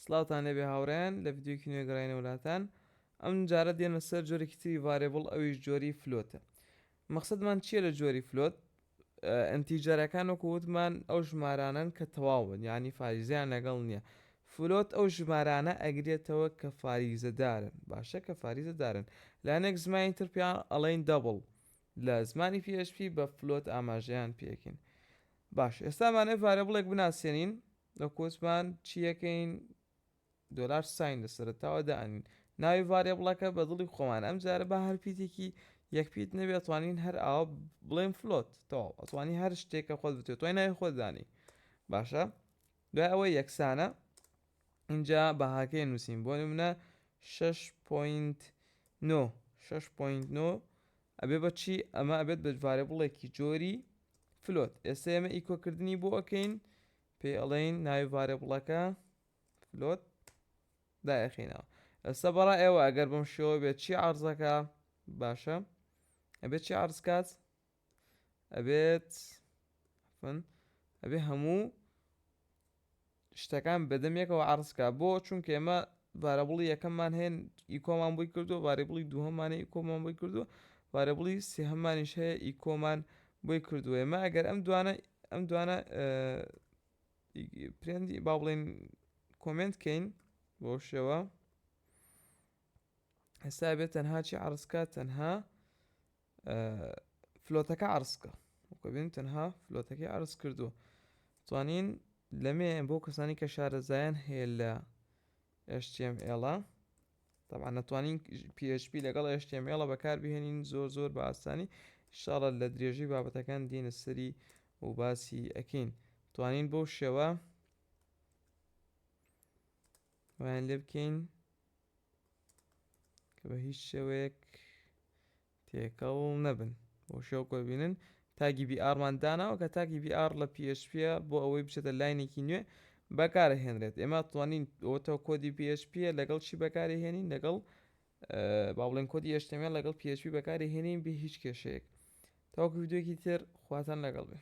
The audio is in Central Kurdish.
سڵاتان لەبێ هاوڕێیان لە ڤیدیۆکی نوێ گەڕاینە وڵاتان. ئەم جارە دێنە سەر جۆرێکی تری ڤارێبڵ، ئەویش جۆری فلۆتە. مەقسەدمان چییە لە جۆری فلۆت؟ ئەنتیجەرەکان وەکو وتمان ئەو ژمارانن کە تەواون، یعنی فاریزیان لەگەڵ نییە. فلۆت ئەو ژمارانە ئەگرێتەوە کە فاریزەدارن، باشە کە فاریزەدارن. لایەنێک زمانی تر پێیان ئەڵێن دەبڵ. لە زمانی PHP بە فلۆت ئاماژەیان پێکەین. باش، ئێستامانێ ڤارێبڵێک بناسیێنین، وەکووتمان چیەکەین دۆلار ساین لە سەرەتاوە دائنین. ناوی ڤارێبڵەکە بە دڵی خۆمان ئەم جارە بە هەر پیتێکی یەک پیت نەبێ، ئەتوانین هەر ئاوا بڵێن فلۆت تەواو، ئەتوانی هەر شتێکە خۆت بتێت توای ناوی خۆت دانی. باشە، دوای ئەوەی یەکسانە اینجا بەهاکەی نووسین، بۆ نمونە 6.9 ئەبێ بەچی؟ ئەمە ئەبێت بە ڤارێبڵێکی جۆری فلۆت. ئێستا ئێمە ئیکۆکردنی بۆ ئەەکەین، پێی ئەڵێین ناوی ڤارێبڵەکە فلۆت دایەخینەوە. ئێستا بەڕای ئێوە ئەگەر بەم شێوە بێت چی عەرزەکە؟ باشە، ئەبێت چی عەرز کات؟ ئەبێت هەموو شتەکان بەدەمێکەوە عەرزکا. بۆ چونکە ئێمە ڤارێبڵی یەکەممان هەیە ئیکۆمان بۆی کردووە، ڤارێبڵی دووهەممانەیە ئیکۆمان بۆی کردووە، ڤارێبڵی سێهەممانیش هەیە ئیکۆمان بۆی کردووە. ئێمە ئەگەر ئەم دوانە پرێندی با بڵێن کۆمنتکەین بۆ شێوە، ئێستا بێت تەنها چی عەرزکە؟ تەنها فلۆتەکە عەرزکە. وەکو بین تەنها فلۆتەکەی عەرز کردووە. توانین لەمێ بۆ کەسانی کە شارەزایان هەیە لە HTML، طبعا نەتوانین PHP لەگەڵ HTML بەکار بهێنین زۆر بە ئاسانی. ئینشاڵڵا لە درێژی بابەتەکان دێنە سەری و باسی ئەکەین. توانین بۆ شێوە وایان لێ بکەین کە بە هیچ شێوەیەک تێکەڵ نەبن. بۆ شێوە کۆبینن تاگی BR داناوە کە تاگی BR لە PHP بۆ ئەوەی بچێتە لاینێکی نوێ بەکارە هێنرێت. ئێمە توانین ئەوەتەوە کۆدی PHP لەگەڵ چی بەکاری هێنین؟ لەگەڵ با بڵێن کۆدی HTML لەگەڵ PHP بەکاری هێنین بێ هیچ کێشەیەک. تاوەکو ڤیدیۆکی تر خواتان لەگەڵ بێ.